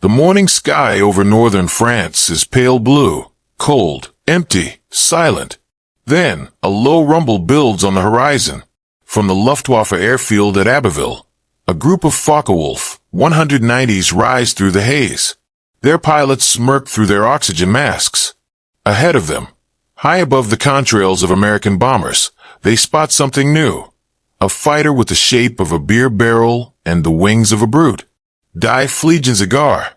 The morning sky over northern France is pale blue, cold, empty, silent. Then, a low rumble builds on the horizon. From the Luftwaffe airfield at Abbeville, a group of Focke-Wulf 190s rise through the haze. Their pilots smirk through their oxygen masks. Ahead of them, high above the contrails of American bombers, they spot something new. A fighter with the shape of a beer barrel and the wings of a brute. Die Fliegen Cigar.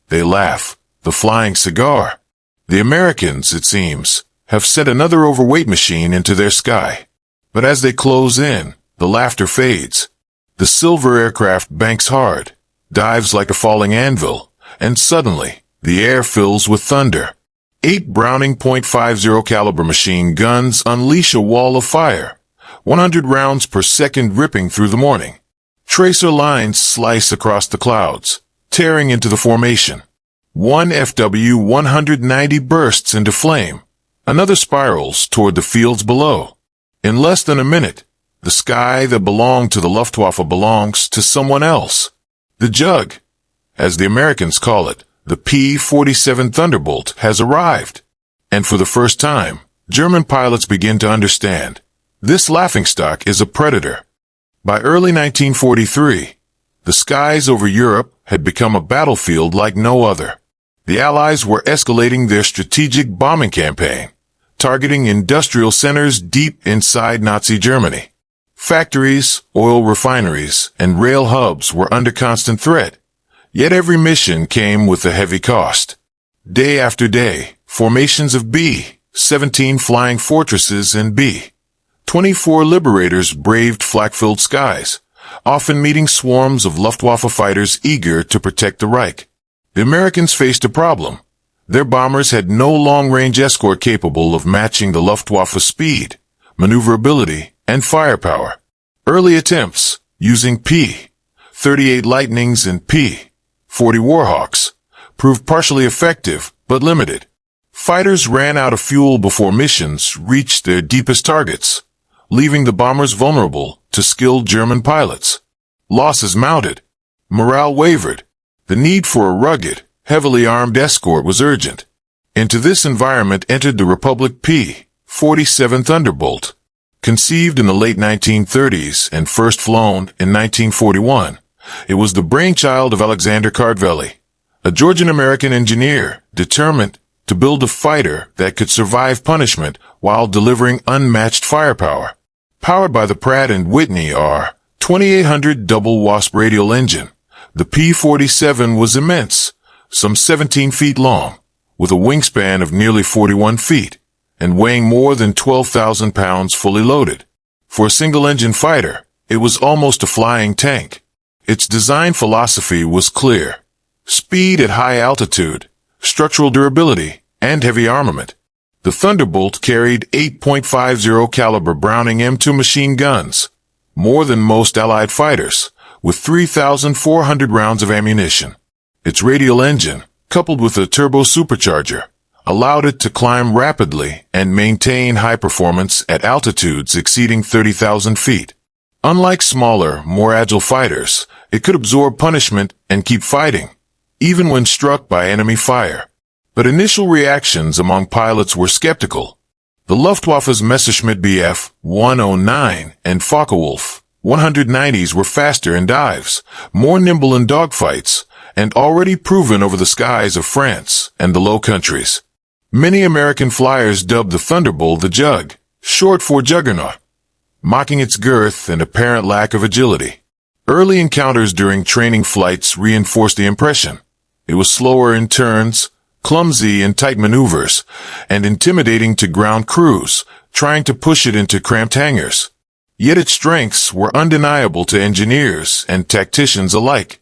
They laugh. The flying cigar. The Americans, it seems, have sent another overweight machine into their sky. But as they close in, the laughter fades. The silver aircraft banks hard, dives like a falling anvil, and suddenly, the air fills with thunder. 8 Browning .50 caliber machine guns unleash a wall of fire, 100 rounds per second ripping through the morning. Tracer lines slice across the clouds, tearing into the formation. One FW-190 bursts into flame. Another spirals toward the fields below. In less than a minute, the sky that belonged to the Luftwaffe belongs to someone else. The Jug, as the Americans call it, the P-47 Thunderbolt, has arrived. And for the first time, German pilots begin to understand. This laughingstock is a predator. By early 1943, the skies over Europe had become a battlefield like no other. The Allies were escalating their strategic bombing campaign, targeting industrial centers deep inside Nazi Germany. Factories, oil refineries, and rail hubs were under constant threat. Yet every mission came with a heavy cost. Day after day, formations of B-17 flying fortresses and B-24 liberators braved flak-filled skies, often meeting swarms of Luftwaffe fighters eager to protect the Reich. The Americans faced a problem. Their bombers had no long-range escort capable of matching the Luftwaffe speed, maneuverability, and firepower. Early attempts, using P-38 Lightnings and P-40 Warhawks, proved partially effective, but limited. Fighters ran out of fuel before missions reached their deepest targets, leaving the bombers vulnerable to skilled German pilots. Losses mounted. Morale wavered. The need for a rugged, heavily armed escort was urgent. Into this environment entered the Republic P-47 Thunderbolt. Conceived in the late 1930s and first flown in 1941, it was the brainchild of Alexander Kartveli, a Georgian-American engineer determined to build a fighter that could survive punishment while delivering unmatched firepower. Powered by the Pratt & Whitney R-2800 double Wasp radial engine, the P-47 was immense, some 17 feet long, with a wingspan of nearly 41 feet, and weighing more than 12,000 pounds fully loaded. For a single-engine fighter, it was almost a flying tank. Its design philosophy was clear. Speed at high altitude, structural durability, and heavy armament. The Thunderbolt carried 8.50 caliber Browning M2 machine guns, more than most Allied fighters, with 3,400 rounds of ammunition. Its radial engine, coupled with a turbo supercharger, allowed it to climb rapidly and maintain high performance at altitudes exceeding 30,000 feet. Unlike smaller, more agile fighters, it could absorb punishment and keep fighting, even when struck by enemy fire. But initial reactions among pilots were skeptical. The Luftwaffe's Messerschmitt Bf 109 and Focke-Wulf 190s were faster in dives, more nimble in dogfights, and already proven over the skies of France and the Low Countries. Many American flyers dubbed the Thunderbolt the Jug, short for Juggernaut, mocking its girth and apparent lack of agility. Early encounters during training flights reinforced the impression. It was slower in turns, clumsy in tight maneuvers, and intimidating to ground crews trying to push it into cramped hangars. Yet its strengths were undeniable to engineers and tacticians alike.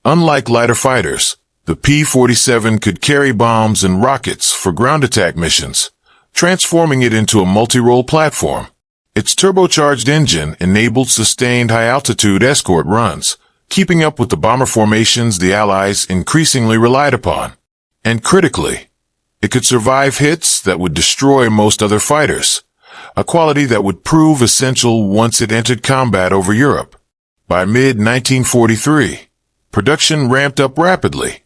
Unlike lighter fighters, the P-47 could carry bombs and rockets for ground attack missions, transforming it into a multi-role platform. Its turbocharged engine enabled sustained high-altitude escort runs, keeping up with the bomber formations the Allies increasingly relied upon. And critically, it could survive hits that would destroy most other fighters, a quality that would prove essential once it entered combat over Europe. By mid-1943, production ramped up rapidly.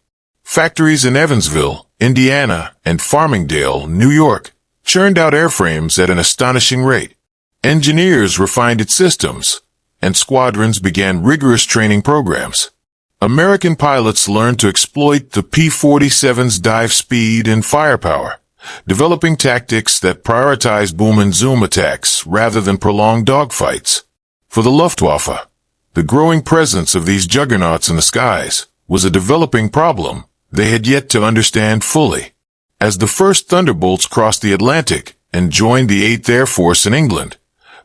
Factories in Evansville, Indiana, and Farmingdale, New York, churned out airframes at an astonishing rate. Engineers refined its systems, and squadrons began rigorous training programs. American pilots learned to exploit the P-47's dive speed and firepower, developing tactics that prioritized boom and zoom attacks rather than prolonged dogfights. For the Luftwaffe, the growing presence of these juggernauts in the skies was a developing problem they had yet to understand fully. As the first Thunderbolts crossed the Atlantic and joined the 8th Air Force in England,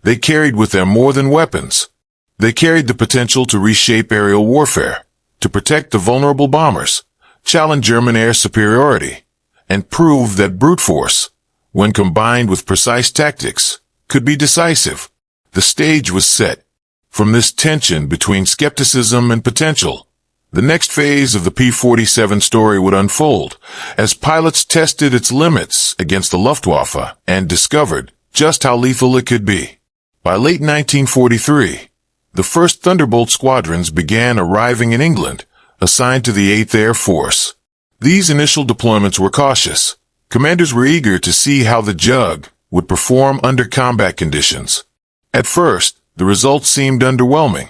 they carried with them more than weapons. They carried the potential to reshape aerial warfare, to protect the vulnerable bombers, challenge German air superiority, and prove that brute force, when combined with precise tactics, could be decisive. The stage was set. From this tension between skepticism and potential, the next phase of the P-47 story would unfold as pilots tested its limits against the Luftwaffe and discovered just how lethal it could be. By late 1943, the first Thunderbolt squadrons began arriving in England, assigned to the 8th Air Force. These initial deployments were cautious. Commanders were eager to see how the Jug would perform under combat conditions. At first, the results seemed underwhelming.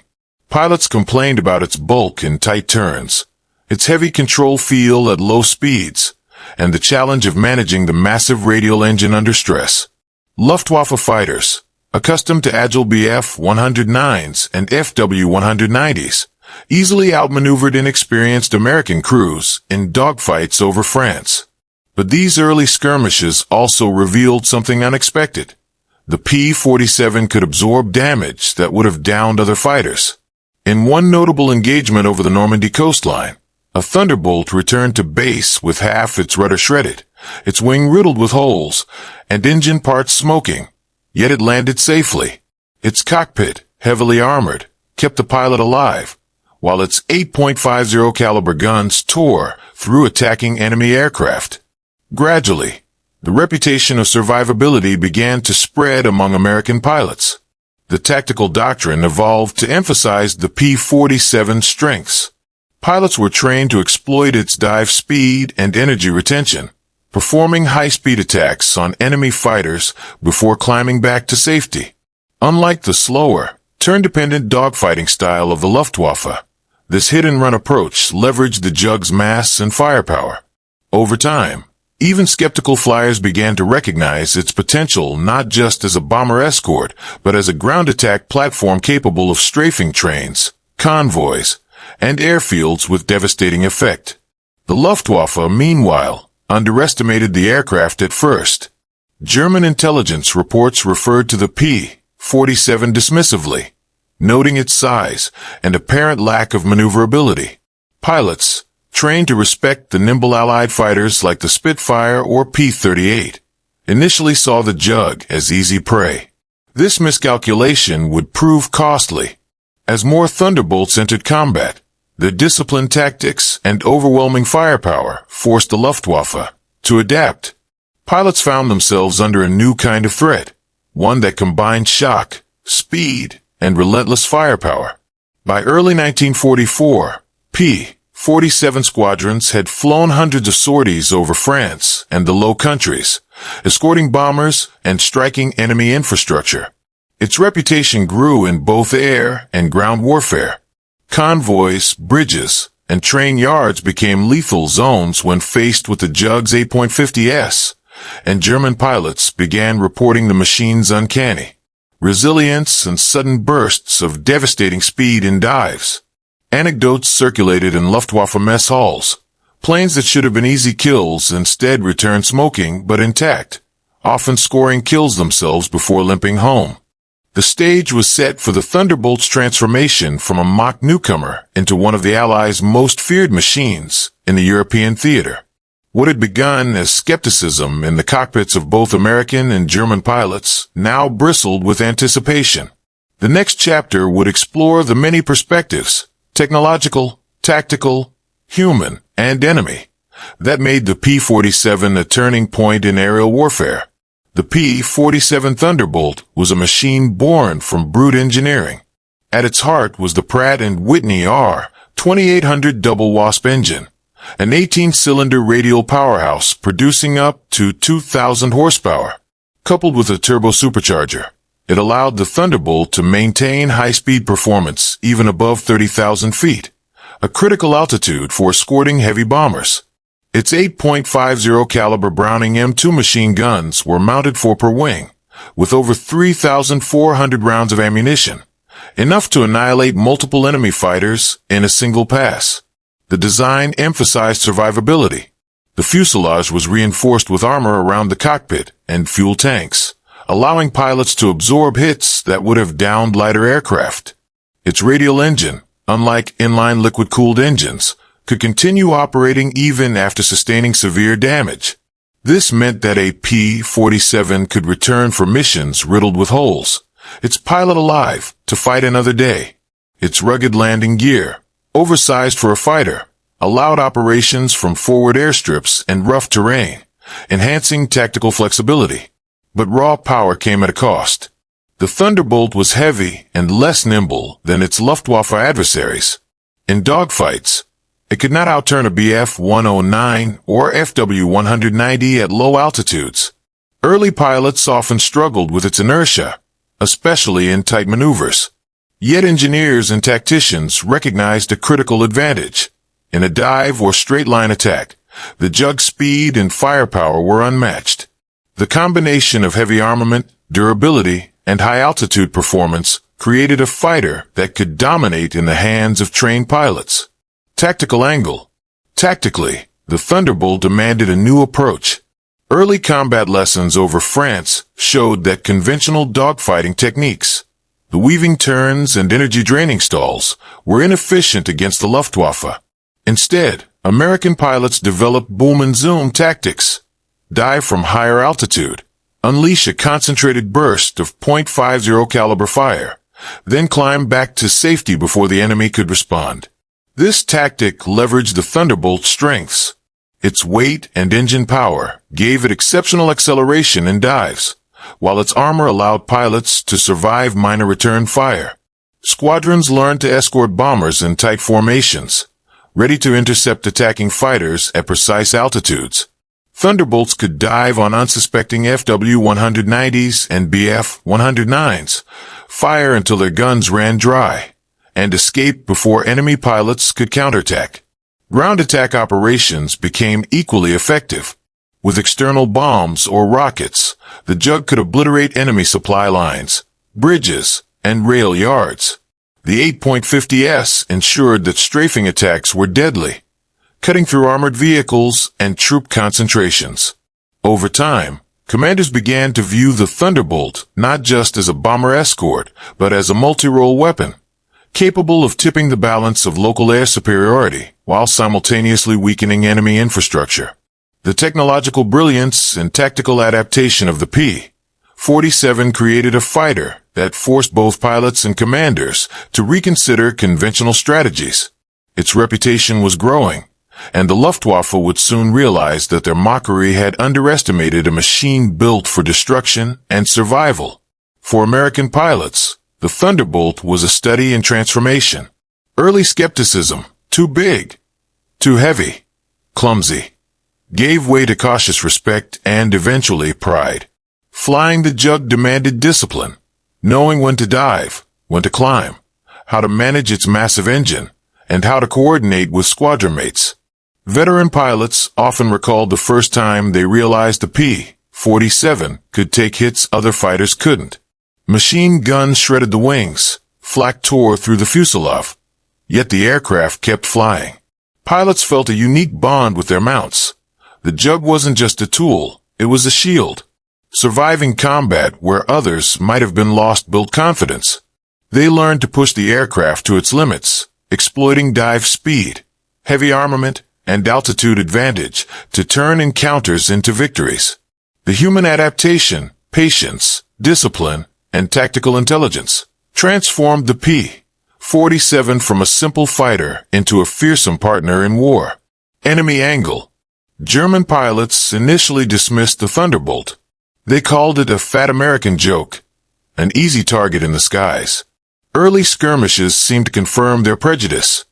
Pilots complained about its bulk in tight turns, its heavy control feel at low speeds, and the challenge of managing the massive radial engine under stress. Luftwaffe fighters, accustomed to agile Bf-109s and Fw-190s, easily outmaneuvered inexperienced American crews in dogfights over France. But these early skirmishes also revealed something unexpected. The P-47 could absorb damage that would have downed other fighters. In one notable engagement over the Normandy coastline, a Thunderbolt returned to base with half its rudder shredded, its wing riddled with holes, and engine parts smoking. Yet it landed safely. Its cockpit, heavily armored, kept the pilot alive, while its 8.50 caliber guns tore through attacking enemy aircraft. Gradually, the reputation of survivability began to spread among American pilots. The tactical doctrine evolved to emphasize the P-47's strengths. Pilots were trained to exploit its dive speed and energy retention, performing high-speed attacks on enemy fighters before climbing back to safety. Unlike the slower, turn-dependent dogfighting style of the Luftwaffe, this hit-and-run approach leveraged the Jug's mass and firepower. Over time, even skeptical flyers began to recognize its potential not just as a bomber escort, but as a ground attack platform capable of strafing trains, convoys, and airfields with devastating effect. The Luftwaffe, meanwhile, underestimated the aircraft at first. German intelligence reports referred to the P-47 dismissively, noting its size and apparent lack of maneuverability. Pilots, trained to respect the nimble Allied fighters like the Spitfire or P-38, initially saw the Jug as easy prey. This miscalculation would prove costly. As more Thunderbolts entered combat, their disciplined tactics and overwhelming firepower forced the Luftwaffe to adapt. Pilots found themselves under a new kind of threat, one that combined shock, speed, and relentless firepower. By early 1944, P-47 squadrons had flown hundreds of sorties over France and the Low Countries, escorting bombers and striking enemy infrastructure. Its reputation grew in both air and ground warfare. Convoys, bridges, and train yards became lethal zones when faced with the Jug's 8.50s, and German pilots began reporting the machine's uncanny resilience and sudden bursts of devastating speed in dives. Anecdotes circulated in Luftwaffe mess halls. Planes that should have been easy kills instead returned smoking but intact, often scoring kills themselves before limping home. The stage was set for the Thunderbolt's transformation from a mock newcomer into one of the Allies' most feared machines in the European theater. What had begun as skepticism in the cockpits of both American and German pilots now bristled with anticipation. The next chapter would explore the many perspectives, technological, tactical, human, and enemy, that made the P-47 a turning point in aerial warfare. The P-47 Thunderbolt was a machine born from brute engineering. At its heart was the Pratt & Whitney R-2800 double wasp engine, an 18-cylinder radial powerhouse producing up to 2,000 horsepower. Coupled with a turbo supercharger, it allowed the Thunderbolt to maintain high-speed performance even above 30,000 feet, a critical altitude for escorting heavy bombers. Its 8.50 caliber Browning M2 machine guns were mounted 4 per wing, with over 3,400 rounds of ammunition, enough to annihilate multiple enemy fighters in a single pass. The design emphasized survivability. The fuselage was reinforced with armor around the cockpit and fuel tanks, allowing pilots to absorb hits that would have downed lighter aircraft. Its radial engine, unlike inline liquid-cooled engines, could continue operating even after sustaining severe damage. This meant that a P-47 could return for missions riddled with holes, its pilot alive to fight another day. Its rugged landing gear, oversized for a fighter, allowed operations from forward airstrips and rough terrain, enhancing tactical flexibility. But raw power came at a cost. The Thunderbolt was heavy and less nimble than its Luftwaffe adversaries. In dogfights, it could not outturn a Bf-109 or FW-190 at low altitudes. Early pilots often struggled with its inertia, especially in tight maneuvers. Yet engineers and tacticians recognized a critical advantage. In a dive or straight-line attack, the Jug's speed and firepower were unmatched. The combination of heavy armament, durability, and high-altitude performance created a fighter that could dominate in the hands of trained pilots. Tactical angle. Tactically, the Thunderbolt demanded a new approach. Early combat lessons over France showed that conventional dogfighting techniques, the weaving turns and energy-draining stalls, were inefficient against the Luftwaffe. Instead, American pilots developed boom and zoom tactics. Dive from higher altitude, unleash a concentrated burst of .50 caliber fire, then climb back to safety before the enemy could respond. This tactic leveraged the Thunderbolt's strengths. Its weight and engine power gave it exceptional acceleration in dives, while its armor allowed pilots to survive minor return fire. Squadrons learned to escort bombers in tight formations, ready to intercept attacking fighters at precise altitudes. Thunderbolts could dive on unsuspecting FW-190s and Bf-109s, fire until their guns ran dry, and escape before enemy pilots could counterattack. Ground attack operations became equally effective. With external bombs or rockets, the Jug could obliterate enemy supply lines, bridges, and rail yards. The 8.50s ensured that strafing attacks were deadly, cutting through armored vehicles and troop concentrations. Over time, commanders began to view the Thunderbolt not just as a bomber escort, but as a multi-role weapon, capable of tipping the balance of local air superiority while simultaneously weakening enemy infrastructure. The technological brilliance and tactical adaptation of the P-47 created a fighter that forced both pilots and commanders to reconsider conventional strategies. Its reputation was growing, and the Luftwaffe would soon realize that their mockery had underestimated a machine built for destruction and survival. For American pilots, the Thunderbolt was a study in transformation. Early skepticism, too big, too heavy, clumsy, gave way to cautious respect and eventually pride. Flying the Jug demanded discipline, knowing when to dive, when to climb, how to manage its massive engine, and how to coordinate with squadron mates. Veteran pilots often recalled the first time they realized the P-47 could take hits other fighters couldn't. Machine guns shredded the wings, flak tore through the fuselage, yet the aircraft kept flying. Pilots felt a unique bond with their mounts. The Jug wasn't just a tool, it was a shield. Surviving combat where others might have been lost built confidence. They learned to push the aircraft to its limits, exploiting dive speed, heavy armament, and altitude advantage to turn encounters into victories. The human adaptation, patience, discipline, and tactical intelligence transformed the P-47 from a simple fighter into a fearsome partner in war. Enemy angle. German pilots initially dismissed the Thunderbolt. They called it a fat American joke, an easy target in the skies. Early skirmishes seemed to confirm their prejudice.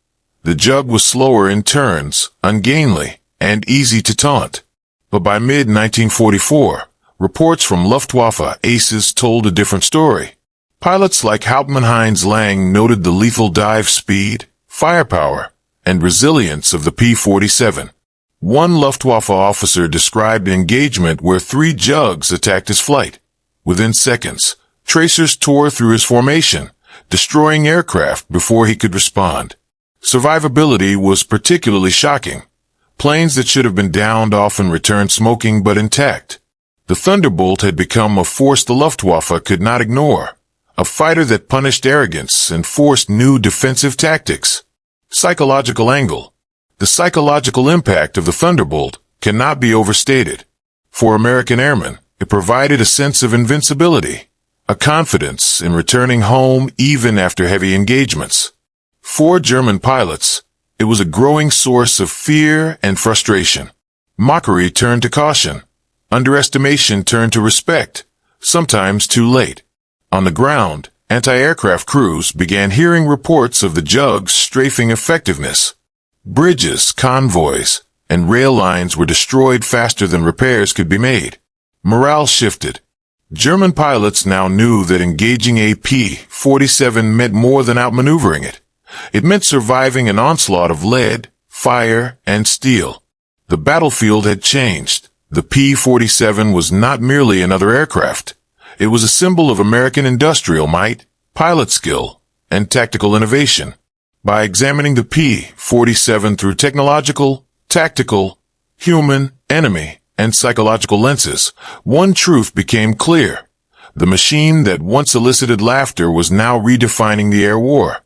The Jug was slower in turns, ungainly, and easy to taunt. But by mid-1944, reports from Luftwaffe aces told a different story. Pilots like Hauptmann Heinz Lang noted the lethal dive speed, firepower, and resilience of the P-47. One Luftwaffe officer described an engagement where 3 Jugs attacked his flight. Within seconds, tracers tore through his formation, destroying aircraft before he could respond. Survivability was particularly shocking. Planes that should have been downed often returned smoking but intact. The Thunderbolt had become a force the Luftwaffe could not ignore, a fighter that punished arrogance and forced new defensive tactics. Psychological angle. The psychological impact of the Thunderbolt cannot be overstated. For American airmen, it provided a sense of invincibility, a confidence in returning home even after heavy engagements. For German pilots, it was a growing source of fear and frustration. Mockery turned to caution. Underestimation turned to respect, sometimes too late. On the ground, anti-aircraft crews began hearing reports of the Jug's strafing effectiveness. Bridges, convoys, and rail lines were destroyed faster than repairs could be made. Morale shifted. German pilots now knew that engaging a P-47 meant more than outmaneuvering it. It meant surviving an onslaught of lead, fire, and steel. The battlefield had changed. The P-47 was not merely another aircraft. It was a symbol of American industrial might, pilot skill, and tactical innovation. By examining the P-47 through technological, tactical, human, enemy, and psychological lenses, one truth became clear. The machine that once elicited laughter was now redefining the air war.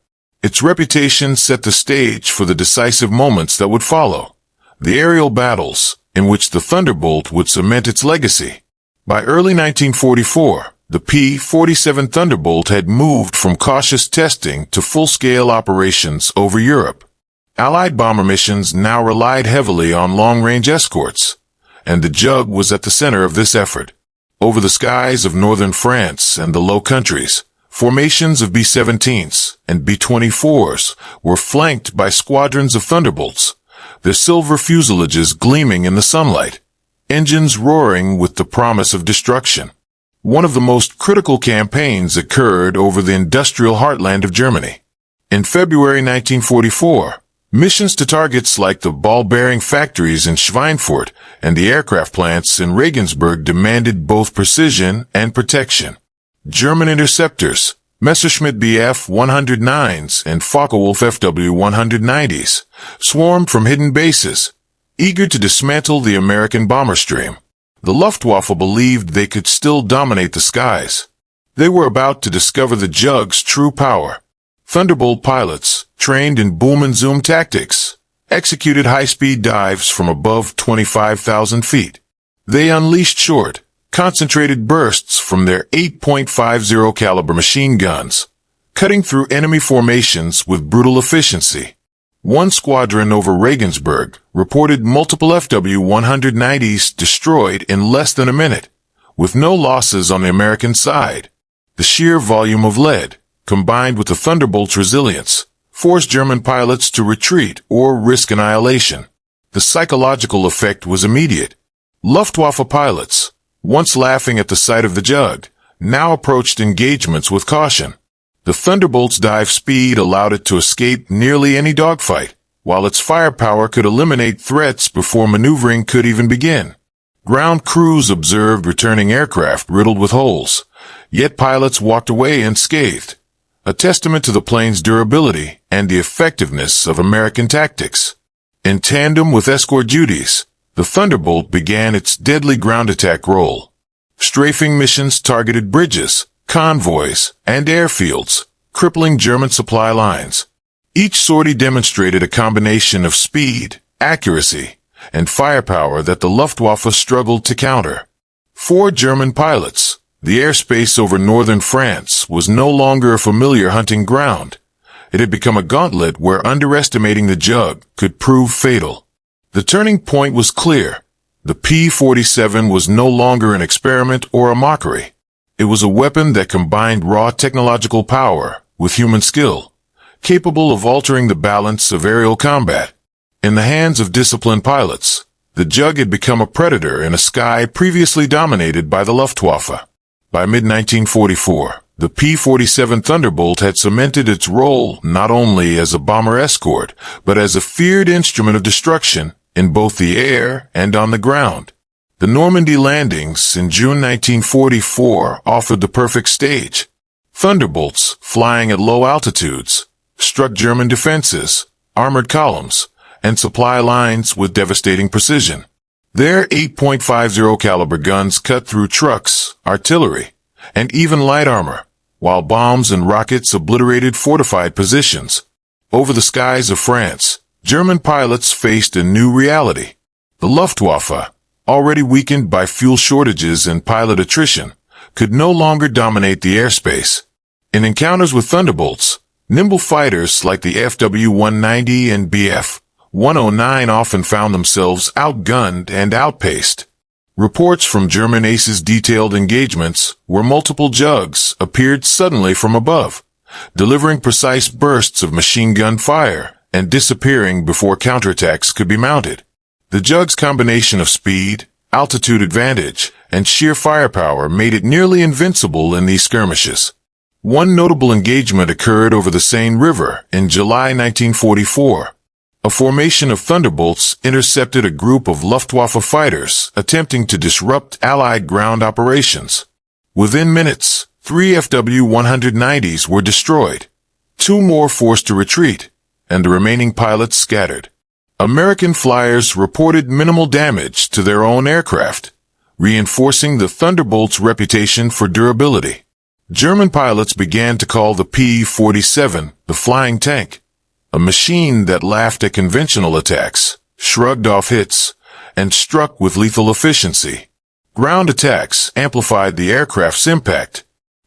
Its reputation set the stage for the decisive moments that would follow. The aerial battles, in which the Thunderbolt would cement its legacy. By early 1944, the P-47 Thunderbolt had moved from cautious testing to full-scale operations over Europe. Allied bomber missions now relied heavily on long-range escorts, and the Jug was at the center of this effort. Over the skies of northern France and the Low Countries, formations of B-17s and B-24s were flanked by squadrons of Thunderbolts, their silver fuselages gleaming in the sunlight, engines roaring with the promise of destruction. One of the most critical campaigns occurred over the industrial heartland of Germany. In February 1944, missions to targets like the ball-bearing factories in Schweinfurt and the aircraft plants in Regensburg demanded both precision and protection. German interceptors, Messerschmitt Bf 109s and Focke-Wulf FW 190s, swarmed from hidden bases, eager to dismantle the American bomber stream. The Luftwaffe believed they could still dominate the skies. They were about to discover the Jug's true power. Thunderbolt pilots, trained in boom and zoom tactics, executed high-speed dives from above 25,000 feet. They unleashed short, concentrated bursts from their 8.50 caliber machine guns, cutting through enemy formations with brutal efficiency. One squadron over Regensburg reported multiple FW-190s destroyed in less than a minute, with no losses on the American side. The sheer volume of lead, combined with the Thunderbolt's resilience, forced German pilots to retreat or risk annihilation. The psychological effect was immediate. Luftwaffe pilots, once laughing at the sight of the Jug, now approached engagements with caution. The Thunderbolt's dive speed allowed it to escape nearly any dogfight, while its firepower could eliminate threats before maneuvering could even begin. Ground crews observed returning aircraft riddled with holes, yet pilots walked away unscathed, a testament to the plane's durability and the effectiveness of American tactics. In tandem with escort duties, the Thunderbolt began its deadly ground attack role. Strafing missions targeted bridges, convoys, and airfields, crippling German supply lines. Each sortie demonstrated a combination of speed, accuracy, and firepower that the Luftwaffe struggled to counter. For German pilots, the airspace over northern France was no longer a familiar hunting ground. It had become a gauntlet where underestimating the Jug could prove fatal. The turning point was clear. The P-47 was no longer an experiment or a mockery. It was a weapon that combined raw technological power with human skill. capable of altering the balance of aerial combat. In the hands of disciplined pilots, the Jug had become a predator in a sky previously dominated by the Luftwaffe. By mid-1944, the P-47 Thunderbolt had cemented its role not only as a bomber escort, but as a feared instrument of destruction in both the air and on the ground. The Normandy landings in June 1944 offered the perfect stage. Thunderbolts, flying at low altitudes, struck German defenses, armored columns, and supply lines with devastating precision. Their 8.50 caliber guns cut through trucks, artillery, and even light armor, while bombs and rockets obliterated fortified positions. Over the skies of France, German pilots faced a new reality. The Luftwaffe, already weakened by fuel shortages and pilot attrition, could no longer dominate the airspace. In encounters with Thunderbolts, nimble fighters like the FW-190 and Bf-109 often found themselves outgunned and outpaced. Reports from German aces detailed engagements where multiple Jugs appeared suddenly from above, delivering precise bursts of machine gun fire and disappearing before counterattacks could be mounted. The Jug's combination of speed, altitude advantage, and sheer firepower made it nearly invincible in these skirmishes. One notable engagement occurred over the Seine River in July 1944. A formation of Thunderbolts intercepted a group of Luftwaffe fighters attempting to disrupt Allied ground operations. Within minutes, 3 FW-190s were destroyed, 2 more forced to retreat, and the remaining pilots scattered. American flyers reported minimal damage to their own aircraft, reinforcing the Thunderbolt's reputation for durability. German pilots began to call the P-47 the flying tank, a machine that laughed at conventional attacks, shrugged off hits, and struck with lethal efficiency. Ground attacks amplified the aircraft's impact.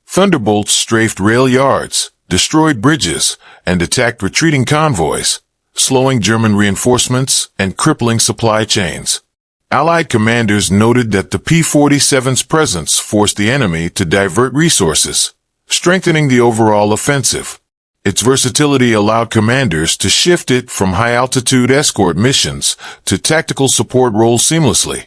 Thunderbolts strafed rail yards, destroyed bridges, and attacked retreating convoys, slowing German reinforcements and crippling supply chains. Allied commanders noted that the P-47's presence forced the enemy to divert resources, strengthening the overall offensive. Its versatility allowed commanders to shift it from high-altitude escort missions to tactical support roles seamlessly,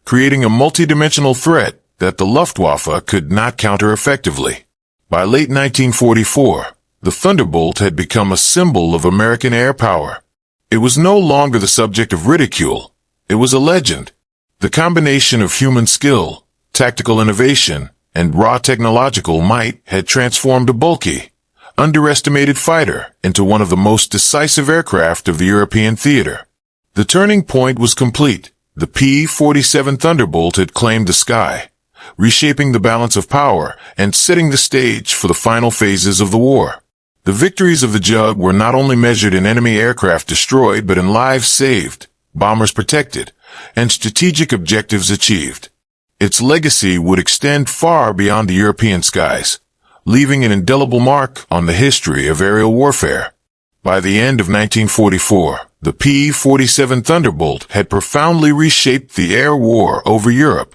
creating a multidimensional threat that the Luftwaffe could not counter effectively. By late 1944, the Thunderbolt had become a symbol of American air power. It was no longer the subject of ridicule. It was a legend. The combination of human skill, tactical innovation, and raw technological might had transformed a bulky, underestimated fighter into one of the most decisive aircraft of the European theater. The turning point was complete. The P-47 Thunderbolt had claimed the sky, reshaping the balance of power and setting the stage for the final phases of the war. The victories of the Jug were not only measured in enemy aircraft destroyed, but in lives saved, bombers protected, and strategic objectives achieved. Its legacy would extend far beyond the European skies, leaving an indelible mark on the history of aerial warfare. By the end of 1944, the P-47 Thunderbolt had profoundly reshaped the air war over Europe.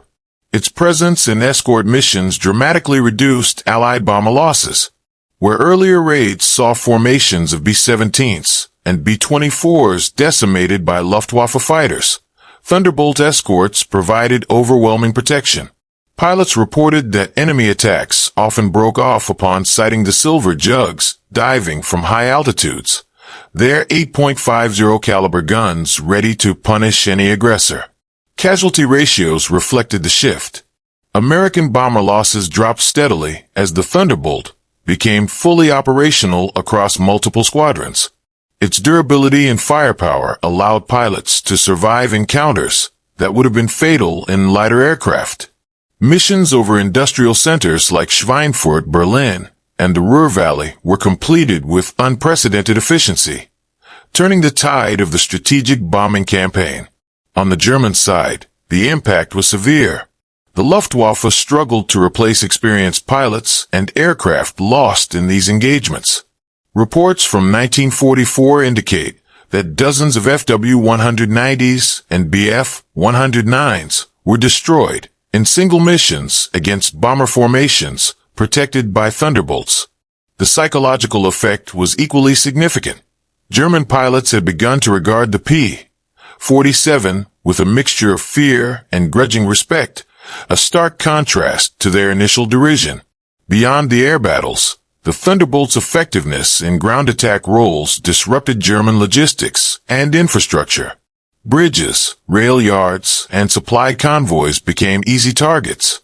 Its presence in escort missions dramatically reduced Allied bomber losses. Where earlier raids saw formations of B-17s and B-24s decimated by Luftwaffe fighters, Thunderbolt escorts provided overwhelming protection. Pilots reported that enemy attacks often broke off upon sighting the silver Jugs diving from high altitudes, their 8.50 caliber guns ready to punish any aggressor. Casualty ratios reflected the shift. American bomber losses dropped steadily as the Thunderbolt became fully operational across multiple squadrons. Its durability and firepower allowed pilots to survive encounters that would have been fatal in lighter aircraft. Missions over industrial centers like Schweinfurt, Berlin, and the Ruhr Valley were completed with unprecedented efficiency, turning the tide of the strategic bombing campaign. On the German side, the impact was severe. The Luftwaffe struggled to replace experienced pilots and aircraft lost in these engagements. Reports from 1944 indicate that dozens of FW-190s and Bf-109s were destroyed in single missions against bomber formations protected by Thunderbolts. The psychological effect was equally significant. German pilots had begun to regard the P-47 with a mixture of fear and grudging respect, a stark contrast to their initial derision. Beyond the air battles, the Thunderbolt's effectiveness in ground attack roles disrupted German logistics and infrastructure. Bridges, rail yards, and supply convoys became easy targets.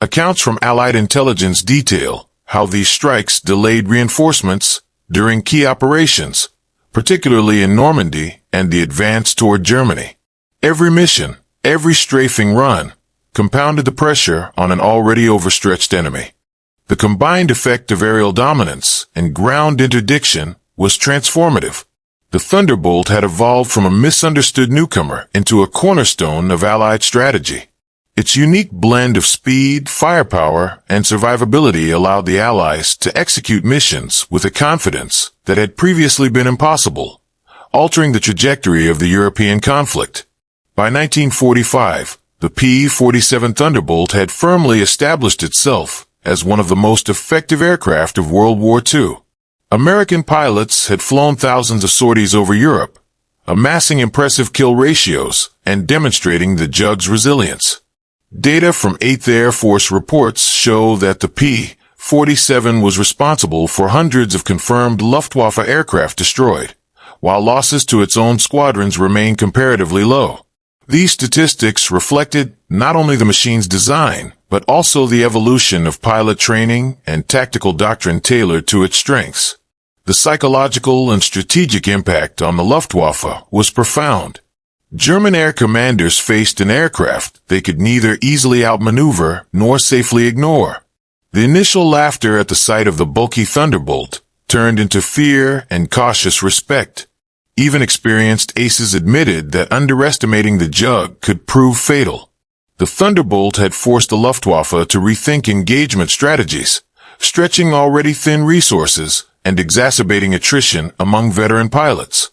Accounts from Allied intelligence detail how these strikes delayed reinforcements during key operations, particularly in Normandy and the advance toward Germany. Every mission, every strafing run, compounded the pressure on an already overstretched enemy. The combined effect of aerial dominance and ground interdiction was transformative. The Thunderbolt had evolved from a misunderstood newcomer into a cornerstone of Allied strategy. Its unique blend of speed, firepower, and survivability allowed the Allies to execute missions with a confidence that had previously been impossible, altering the trajectory of the European conflict. By 1945, the P-47 Thunderbolt had firmly established itself as one of the most effective aircraft of World War II. American pilots had flown thousands of sorties over Europe, amassing impressive kill ratios and demonstrating the Jug's resilience. Data from 8th Air Force reports show that the P-47 was responsible for hundreds of confirmed Luftwaffe aircraft destroyed, while losses to its own squadrons remained comparatively low. These statistics reflected not only the machine's design, but also the evolution of pilot training and tactical doctrine tailored to its strengths. The psychological and strategic impact on the Luftwaffe was profound. German air commanders faced an aircraft they could neither easily outmaneuver nor safely ignore. The initial laughter at the sight of the bulky Thunderbolt turned into fear and cautious respect. Even experienced aces admitted that underestimating the Jug could prove fatal. The Thunderbolt had forced the Luftwaffe to rethink engagement strategies, stretching already thin resources and exacerbating attrition among veteran pilots.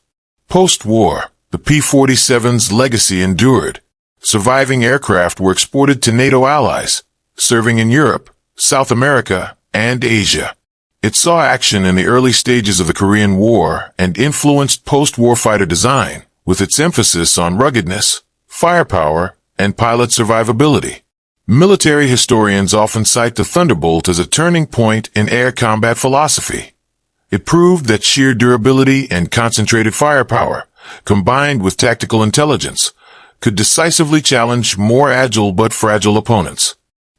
Post-war, the P-47's legacy endured. Surviving aircraft were exported to NATO allies, serving in Europe, South America, and Asia. It saw action in the early stages of the Korean War and influenced post-war fighter design, with its emphasis on ruggedness, firepower, and pilot survivability. Military historians often cite the Thunderbolt as a turning point in air combat philosophy. It proved that sheer durability and concentrated firepower, combined with tactical intelligence, could decisively challenge more agile but fragile opponents.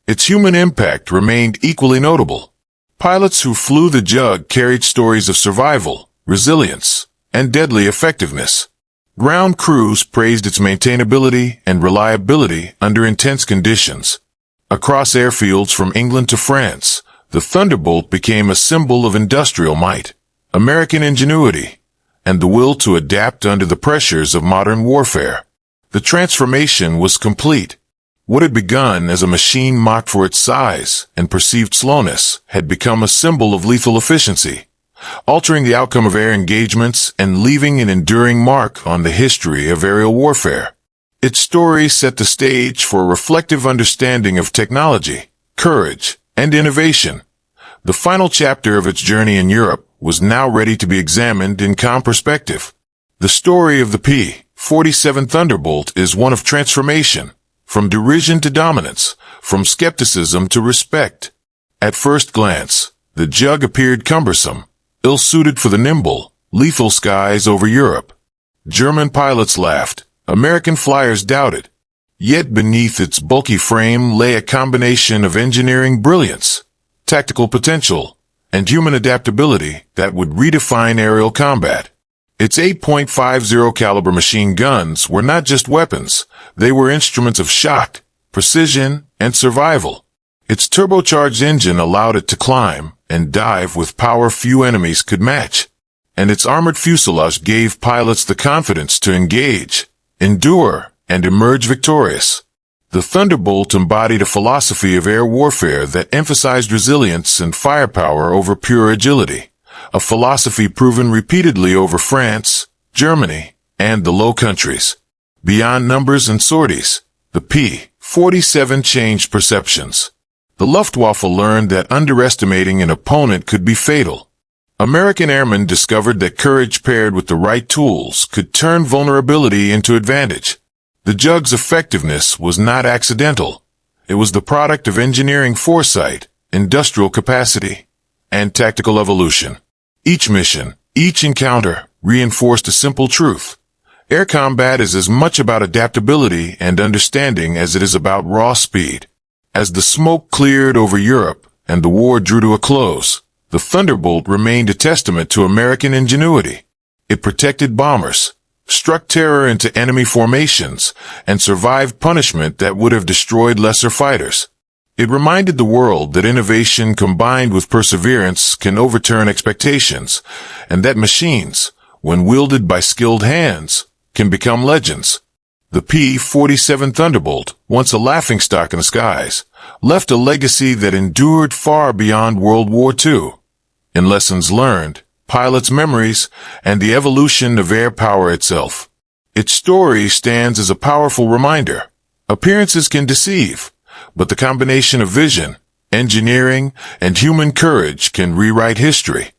Its human impact remained equally notable. Pilots who flew the Jug carried stories of survival, resilience, and deadly effectiveness. Ground crews praised its maintainability and reliability under intense conditions. Across airfields from England to France, the Thunderbolt became a symbol of industrial might, American ingenuity, and the will to adapt under the pressures of modern warfare. The transformation was complete. What had begun as a machine mocked for its size and perceived slowness had become a symbol of lethal efficiency, altering the outcome of air engagements and leaving an enduring mark on the history of aerial warfare. Its story set the stage for a reflective understanding of technology, courage, and innovation. The final chapter of its journey in Europe was now ready to be examined in calm perspective. The story of the P-47 Thunderbolt is one of transformation, from derision to dominance, from skepticism to respect. At first glance, the Jug appeared cumbersome, ill-suited for the nimble, lethal skies over Europe. German pilots laughed, American flyers doubted. Yet beneath its bulky frame lay a combination of engineering brilliance, tactical potential, and human adaptability that would redefine aerial combat. Its 8.50 caliber machine guns were not just weapons, they were instruments of shock, precision, and survival. Its turbocharged engine allowed it to climb and dive with power few enemies could match, and its armored fuselage gave pilots the confidence to engage, endure, and emerge victorious. The Thunderbolt embodied a philosophy of air warfare that emphasized resilience and firepower over pure agility, a philosophy proven repeatedly over France, Germany, and the Low Countries. Beyond numbers and sorties, the P-47 changed perceptions. The Luftwaffe learned that underestimating an opponent could be fatal. American airmen discovered that courage paired with the right tools could turn vulnerability into advantage. The Jug's effectiveness was not accidental. It was the product of engineering foresight, industrial capacity, and tactical evolution. Each mission, each encounter, reinforced a simple truth. Air combat is as much about adaptability and understanding as it is about raw speed. As the smoke cleared over Europe and the war drew to a close, the Thunderbolt remained a testament to American ingenuity. It protected bombers, struck terror into enemy formations, and survived punishment that would have destroyed lesser fighters. It reminded the world that innovation combined with perseverance can overturn expectations, and that machines, when wielded by skilled hands, can become legends. The P-47 Thunderbolt, once a laughingstock in the skies, left a legacy that endured far beyond World War II. In lessons learned, pilots' memories, and the evolution of air power itself. Its story stands as a powerful reminder. Appearances can deceive, but the combination of vision, engineering, and human courage can rewrite history.